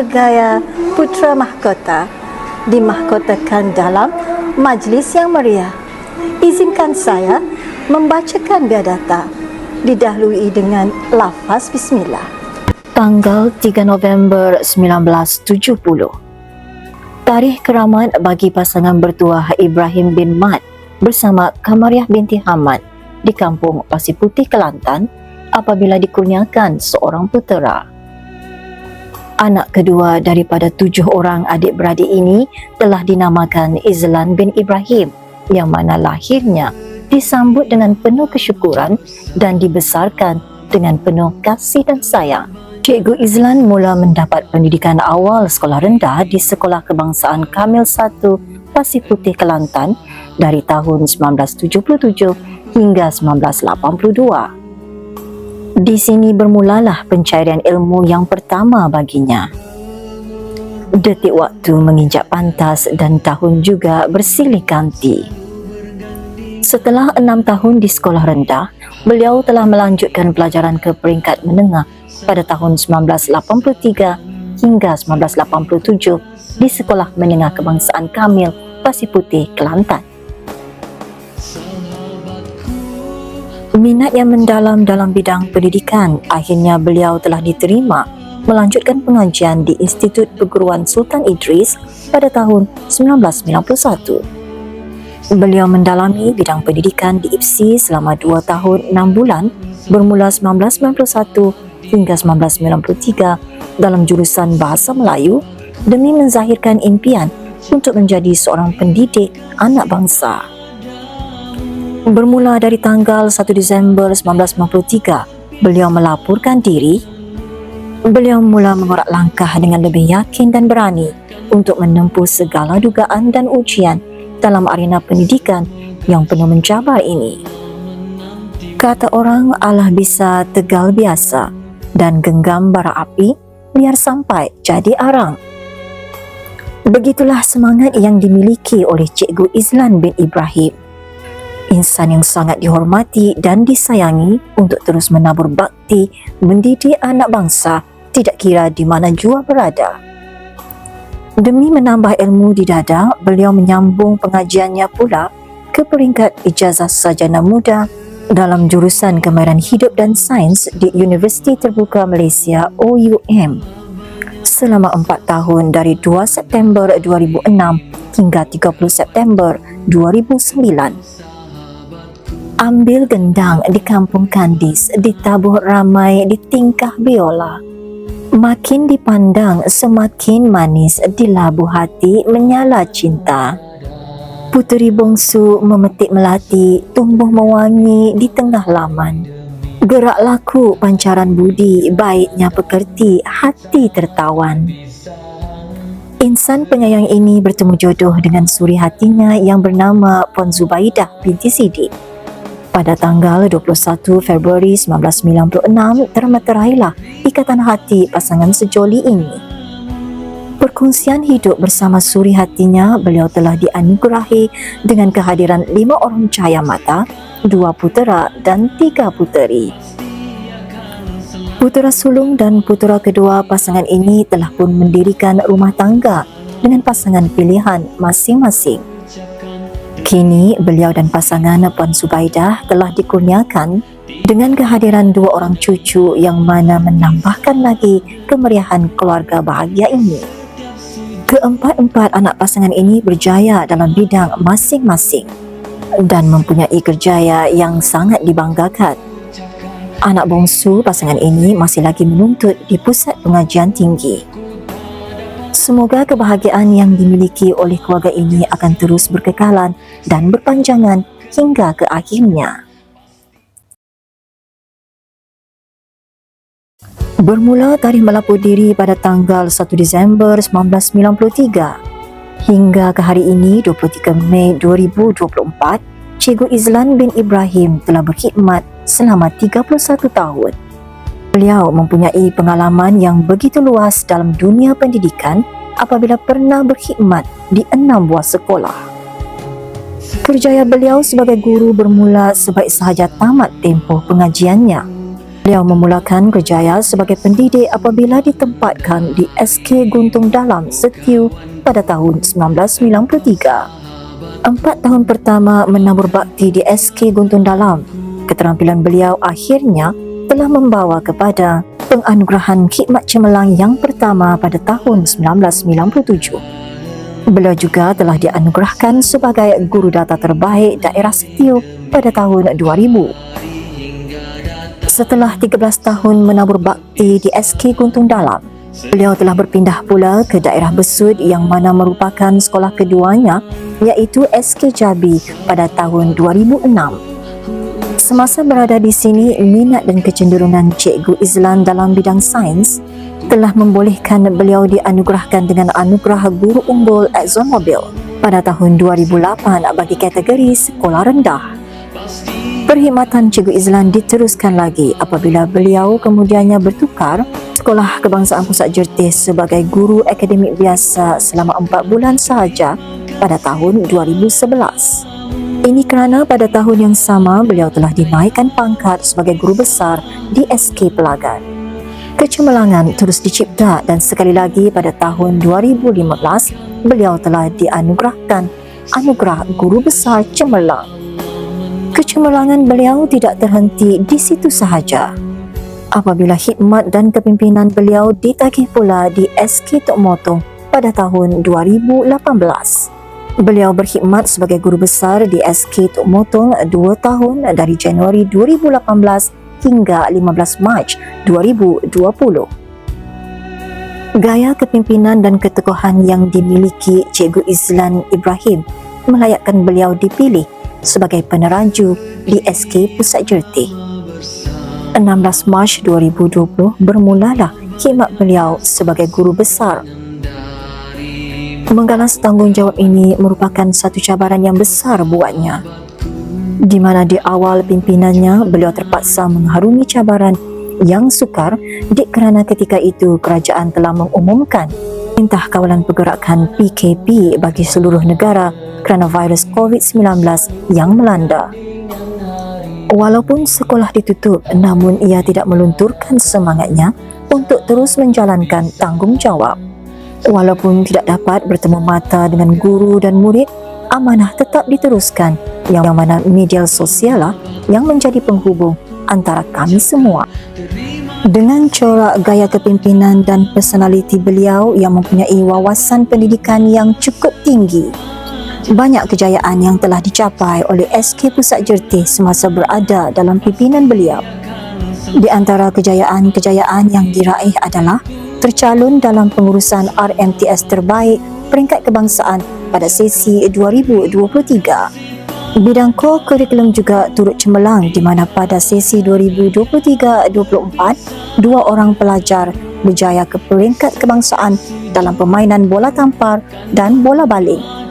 sebagai Putra Mahkota dimahkotakan dalam majlis yang meriah. Izinkan saya membacakan biodata didahului dengan lafaz bismillah. Tanggal 3 November 1970. Tarikh keramat bagi pasangan bertuah Ibrahim bin Mat bersama Kamariah binti Hamad di kampung Pasir Putih, Kelantan apabila dikurniakan seorang putera. Anak kedua daripada 7 orang adik-beradik ini telah dinamakan Izlan bin Ibrahim, yang mana lahirnya disambut dengan penuh kesyukuran dan dibesarkan dengan penuh kasih dan sayang. Cikgu Izlan mula mendapat pendidikan awal sekolah rendah di Sekolah Kebangsaan Kamil 1 Pasir Putih, Kelantan dari tahun 1977 hingga 1982. Di sini bermulalah pencarian ilmu yang pertama baginya. Detik waktu menginjak pantas dan tahun juga bersilih ganti. Setelah 6 tahun di sekolah rendah, beliau telah melanjutkan pelajaran ke peringkat menengah pada tahun 1983 hingga 1987 di Sekolah Menengah Kebangsaan Kamil Pasir Putih, Kelantan. Minat yang mendalam dalam bidang pendidikan, akhirnya beliau telah diterima melanjutkan pengajian di Institut Perguruan Sultan Idris pada tahun 1991. Beliau mendalami bidang pendidikan di IPSI selama 2 tahun 6 bulan bermula 1991 hingga 1993 dalam jurusan Bahasa Melayu demi menzahirkan impian untuk menjadi seorang pendidik anak bangsa. Bermula dari tanggal 1 Disember 1993, beliau melaporkan diri. Beliau mula mengorak langkah dengan lebih yakin dan berani untuk menempuh segala dugaan dan ujian dalam arena pendidikan yang penuh mencabar ini. Kata orang, Allah bisa tegal biasa dan genggam bara api biar sampai jadi arang. Begitulah semangat yang dimiliki oleh Cikgu Izlan bin Ibrahim, insan yang sangat dihormati dan disayangi untuk terus menabur bakti mendidik anak bangsa tidak kira di mana jua berada. Demi menambah ilmu di dada, beliau menyambung pengajiannya pula ke peringkat ijazah sarjana muda dalam jurusan Kemahiran Hidup dan Sains di Universiti Terbuka Malaysia OUM selama 4 tahun dari 2 September 2006 hingga 30 September 2009. Ambil gendang di Kampung Kandis, ditabuh ramai di tingkah biola. Makin dipandang semakin manis, di labu hati menyala cinta. Puteri bongsu memetik melati, tumbuh mewangi di tengah laman. Gerak laku pancaran budi, baiknya pekerti, hati tertawan. Insan penyayang ini bertemu jodoh dengan suri hatinya yang bernama Puan Zubaidah binti Sidik. Pada tanggal 21 Februari 1996, termeterailah ikatan hati pasangan sejoli ini. Perkongsian hidup bersama suri hatinya, beliau telah dianugerahi dengan kehadiran 5 orang cahaya mata, 2 putera dan 3 puteri. Putera sulung dan putera kedua pasangan ini telah pun mendirikan rumah tangga dengan pasangan pilihan masing-masing. Kini beliau dan pasangan Puan Zubaidah telah dikurniakan dengan kehadiran 2 orang cucu yang mana menambahkan lagi kemeriahan keluarga bahagia ini. Keempat-empat anak pasangan ini berjaya dalam bidang masing-masing dan mempunyai kerjaya yang sangat dibanggakan. Anak bongsu pasangan ini masih lagi menuntut di pusat pengajian tinggi. Semoga kebahagiaan yang dimiliki oleh keluarga ini akan terus berkekalan dan berpanjangan hingga ke akhirnya. Bermula tarikh melapor diri pada tanggal 1 Disember 1993 hingga ke hari ini 23 Mei 2024, Cikgu Izlan bin Ibrahim telah berkhidmat selama 31 tahun. Beliau mempunyai pengalaman yang begitu luas dalam dunia pendidikan apabila pernah berkhidmat di 6 buah sekolah. Kerjaya beliau sebagai guru bermula sebaik sahaja tamat tempoh pengajiannya. Beliau memulakan kerjaya sebagai pendidik apabila ditempatkan di SK Guntung Dalam Setiu pada tahun 1993. 4 tahun pertama menabur bakti di SK Guntung Dalam, keterampilan beliau akhirnya telah membawa kepada penganugerahan khidmat cemerlang yang pertama pada tahun 1997. Beliau juga telah dianugerahkan sebagai guru data terbaik daerah Setiu pada tahun 2000. Setelah 13 tahun menabur bakti di SK Guntung Dalam, beliau telah berpindah pula ke daerah Besut yang mana merupakan sekolah keduanya, iaitu SK Jabi pada tahun 2006. Semasa berada di sini, minat dan kecenderungan Cikgu Izlan dalam bidang sains telah membolehkan beliau dianugerahkan dengan anugerah Guru Unggul ExxonMobil pada tahun 2008 bagi kategori sekolah rendah. Perkhidmatan Cikgu Izlan diteruskan lagi apabila beliau kemudiannya bertukar Sekolah Kebangsaan Pusat Jertih sebagai guru akademik biasa selama 4 bulan sahaja pada tahun 2011. Ini kerana pada tahun yang sama beliau telah dinaikkan pangkat sebagai guru besar di SK Pelagan. Kecemerlangan terus dicipta dan sekali lagi pada tahun 2015 beliau telah dianugerahkan anugerah Guru Besar Cemerlang. Kecemerlangan beliau tidak terhenti di situ sahaja. Apabila khidmat dan kepimpinan beliau ditagih pula di SK Tok Motong pada tahun 2018. Beliau berkhidmat sebagai guru besar di SK Tok Motong 2 tahun dari Januari 2018 hingga 15 Mac 2020. Gaya kepimpinan dan keteguhan yang dimiliki Cikgu Izlan Ibrahim melayakkan beliau dipilih sebagai peneraju di SK Pusat Jertih. 16 Mac 2020 bermulalah khidmat beliau sebagai guru besar. Menggalas tanggungjawab ini merupakan satu cabaran yang besar buatnya, di mana di awal pimpinannya beliau terpaksa mengharungi cabaran yang sukar kerana ketika itu kerajaan telah mengumumkan Perintah Kawalan Pergerakan PKP bagi seluruh negara kerana virus COVID-19 yang melanda. Walaupun sekolah ditutup, namun ia tidak melunturkan semangatnya untuk terus menjalankan tanggungjawab. Walaupun tidak dapat bertemu mata dengan guru dan murid, amanah tetap diteruskan, yang mana media sosial lah yang menjadi penghubung antara kami semua. Dengan corak gaya kepimpinan dan personaliti beliau yang mempunyai wawasan pendidikan yang cukup tinggi, banyak kejayaan yang telah dicapai oleh SK Pusat Jertih semasa berada dalam pimpinan beliau. Di antara kejayaan-kejayaan yang diraih adalah tercalon dalam pengurusan RMTS terbaik peringkat kebangsaan pada sesi 2023. Bidang core kurikulum juga turut cemerlang di mana pada sesi 2023-24, 2 orang pelajar berjaya ke peringkat kebangsaan dalam permainan bola tampar dan bola baling.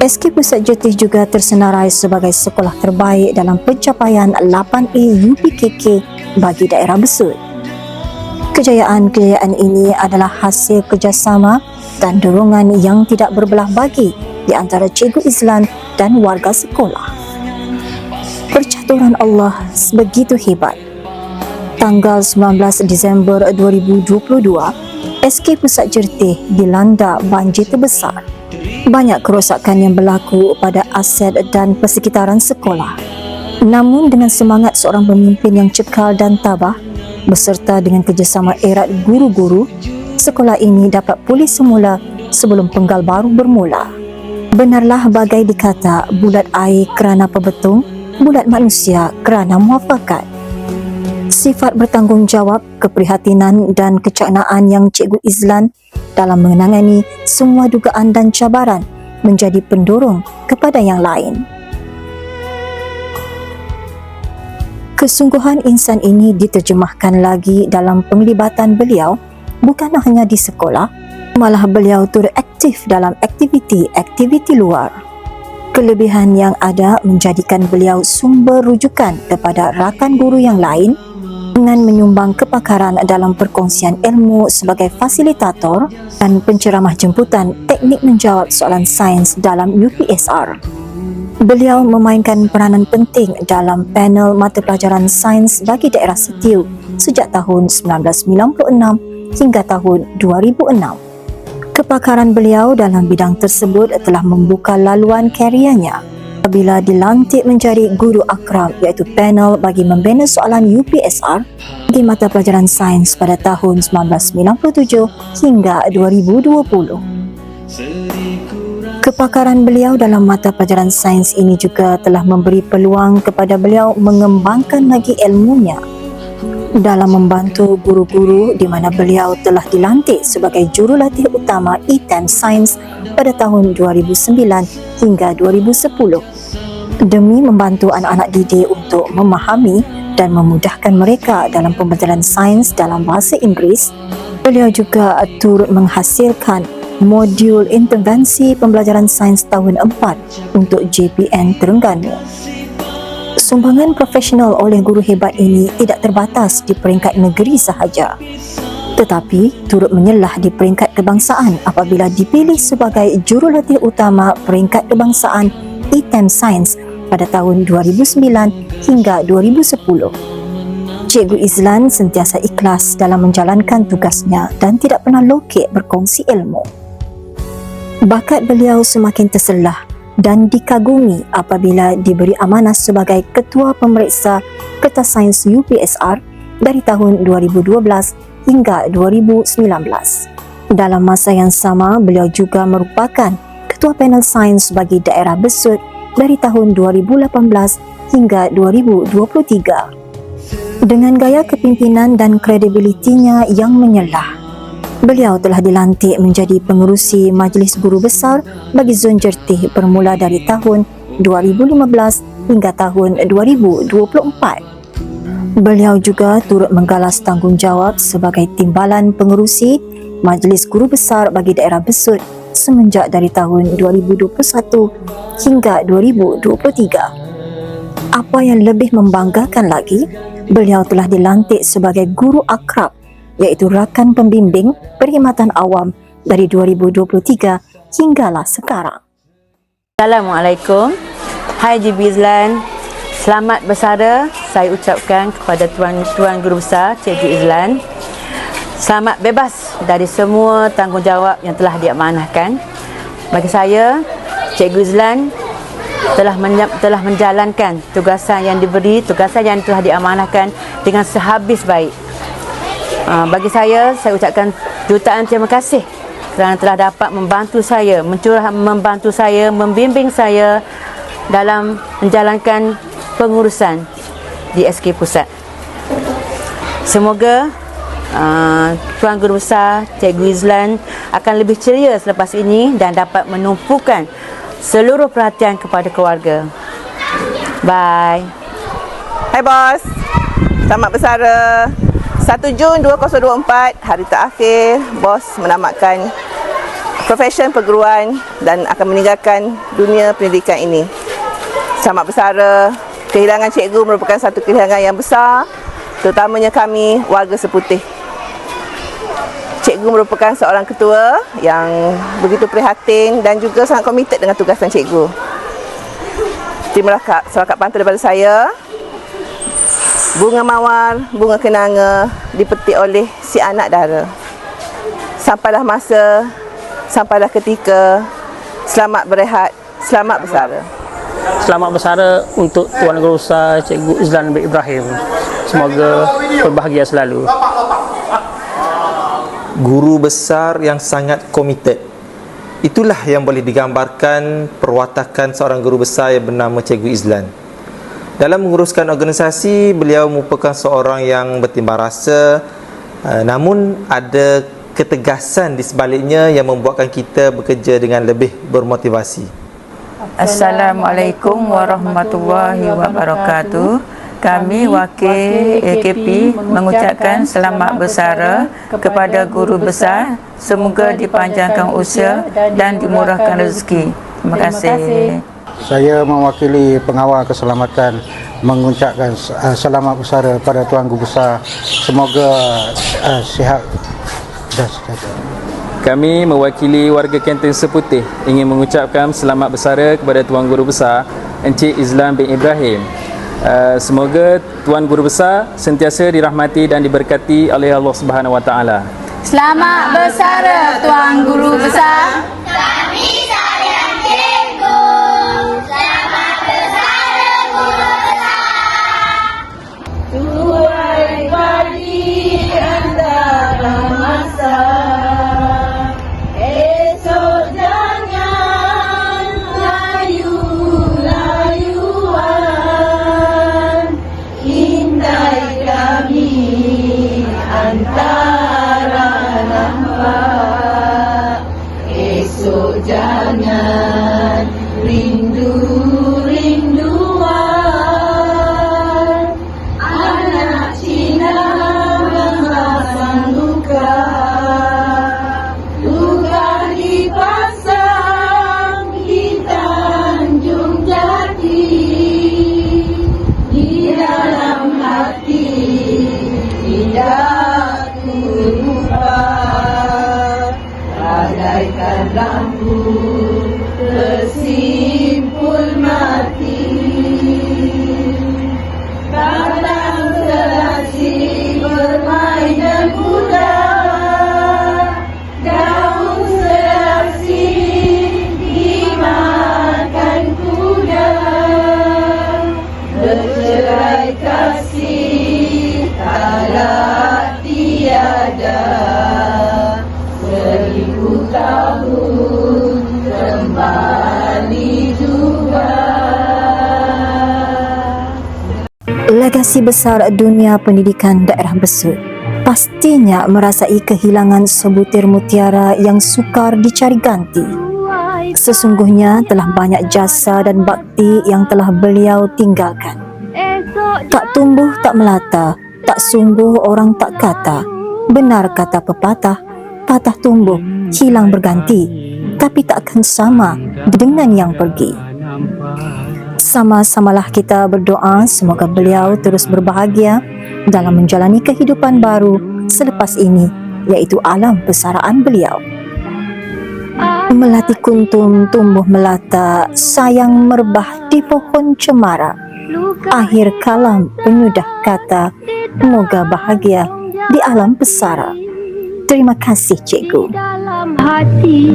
SK Pusat Jertih juga tersenarai sebagai sekolah terbaik dalam pencapaian 8A UPKK bagi daerah Besut. Kejayaan-kejayaan ini adalah hasil kerjasama dan dorongan yang tidak berbelah bagi di antara Cikgu Izlan dan warga sekolah. Percaturan Allah begitu hebat. Tanggal 19 Disember 2022, SK Pusat Jertih dilanda banjir terbesar. Banyak kerosakan yang berlaku pada aset dan persekitaran sekolah. Namun dengan semangat seorang pemimpin yang cekal dan tabah, beserta dengan kerjasama erat guru-guru, sekolah ini dapat pulih semula sebelum penggal baru bermula. Benarlah bagai dikata, bulat air kerana pebetung, bulat manusia kerana muafakat. Sifat bertanggungjawab, keprihatinan dan kecaknaan yang Cikgu Izlan dalam menangani semua dugaan dan cabaran menjadi pendorong kepada yang lain. Kesungguhan insan ini diterjemahkan lagi dalam penglibatan beliau bukan hanya di sekolah, malah beliau turut aktif dalam aktiviti luar. Kelebihan yang ada menjadikan beliau sumber rujukan kepada rakan guru yang lain dengan menyumbang kepakaran dalam perkongsian ilmu sebagai fasilitator dan penceramah jemputan teknik menjawab soalan sains dalam UPSR. Beliau memainkan peranan penting dalam panel mata pelajaran sains bagi daerah Setiu sejak tahun 1996 hingga tahun 2006. Kepakaran beliau dalam bidang tersebut telah membuka laluan kariernya apabila dilantik menjadi guru akram iaitu panel bagi membina soalan UPSR bagi mata pelajaran sains pada tahun 1997 hingga 2020. Kepakaran beliau dalam mata pelajaran sains ini juga telah memberi peluang kepada beliau mengembangkan lagi ilmunya dalam membantu guru-guru di mana beliau telah dilantik sebagai jurulatih utama ITEM Sains pada tahun 2009 hingga 2010 demi membantu anak-anak didik untuk memahami dan memudahkan mereka dalam pembelajaran sains dalam bahasa Inggeris. Beliau juga turut menghasilkan modul intervensi pembelajaran sains tahun 4 untuk JPN Terengganu. Sumbangan profesional oleh guru hebat ini tidak terbatas di peringkat negeri sahaja, tetapi turut menyelah di peringkat kebangsaan apabila dipilih sebagai jurulatih utama peringkat kebangsaan ITEM Sains pada tahun 2009 hingga 2010. Cikgu Izlan sentiasa ikhlas dalam menjalankan tugasnya dan tidak pernah lokek berkongsi ilmu. Bakat beliau semakin terselah dan dikagumi apabila diberi amanah sebagai Ketua Pemeriksa Kertas Sains UPSR dari tahun 2012 hingga 2019. Dalam masa yang sama, beliau juga merupakan Ketua Panel Sains bagi daerah Besut dari tahun 2018 hingga 2023. Dengan gaya kepimpinan dan kredibilitinya yang menyelah, beliau telah dilantik menjadi pengerusi Majlis Guru Besar bagi Zon Jertih bermula dari tahun 2015 hingga tahun 2024. Beliau juga turut menggalas tanggungjawab sebagai timbalan pengerusi Majlis Guru Besar bagi daerah Besut semenjak dari tahun 2021 hingga 2023. Apa yang lebih membanggakan lagi, beliau telah dilantik sebagai guru akrab iaitu rakan pembimbing perkhidmatan awam dari 2023 hinggalah sekarang. Assalamualaikum. Hai Cikgu Izlan. Selamat bersara saya ucapkan kepada Tuan Guru Besar Cikgu Izlan. Selamat bebas dari semua tanggungjawab yang telah diamanahkan. Bagi saya, Cikgu Izlan telah menjalankan tugasan yang diberi, tugasan yang telah diamanahkan dengan sehabis baik. Bagi saya ucapkan jutaan terima kasih kerana telah dapat membantu saya, membimbing saya dalam menjalankan pengurusan di SK Pusat. Semoga Tuan Guru Besar Cikgu Izlan akan lebih ceria selepas ini dan dapat menumpukan seluruh perhatian kepada keluarga. Bye. Hai bos, selamat bersara. 1 Jun 2024, hari terakhir bos menamatkan profession perguruan dan akan meninggalkan dunia pendidikan ini. Selamat bersara. Kehilangan cikgu merupakan satu kehilangan yang besar, terutamanya kami warga Seputih. Cikgu merupakan seorang ketua yang begitu prihatin dan juga sangat komited dengan tugasan cikgu. Terimalah selakat pantun daripada saya. Bunga mawar, bunga kenanga dipetik oleh si anak dara. Sampailah masa, sampailah ketika. Selamat berehat, selamat bersara. Selamat bersara untuk Tuan Guru Besar Cikgu Izlan bin Ibrahim. Semoga berbahagia selalu. Guru besar yang sangat komited. Itulah yang boleh digambarkan perwatakan seorang guru besar yang bernama Cikgu Izlan. Dalam menguruskan organisasi, beliau merupakan seorang yang bertimbang rasa, namun ada ketegasan di sebaliknya yang membuatkan kita bekerja dengan lebih bermotivasi. Assalamualaikum warahmatullahi wabarakatuh. Kami wakil AKP mengucapkan selamat bersara kepada guru besar. Semoga dipanjangkan usia dan dimurahkan rezeki. Terima kasih. Saya mewakili pengawal keselamatan mengucapkan selamat bersara pada Tuan Guru Besar. Semoga sihat dan sejahtera. Kami mewakili warga Kantin Seputih ingin mengucapkan selamat bersara kepada Tuan Guru Besar. Encik Izlan bin Ibrahim. Semoga Tuan Guru Besar sentiasa dirahmati dan diberkati oleh Allah Subhanahu Wa Taala. Selamat bersara Tuan Guru Besar. Legasi besar dunia pendidikan daerah Besut pastinya merasai kehilangan sebutir mutiara yang sukar dicari ganti. Sesungguhnya telah banyak jasa dan bakti yang telah beliau tinggalkan. Tak tumbuh tak melata, tak sungguh orang tak kata. Benar kata pepatah, patah tumbuh, hilang berganti, tapi tak akan sama dengan yang pergi. Sama-samalah kita berdoa semoga beliau terus berbahagia dalam menjalani kehidupan baru selepas ini, iaitu alam pesaraan beliau. Melati kuntum tumbuh melata, sayang merbah di pohon cemara. Akhir kalam penyudah kata, moga bahagia di alam pesara. Terima kasih cikgu. Dalam hati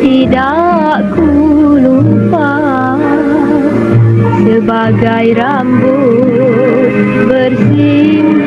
tidak ku lupa, sebagai rambut bersimbah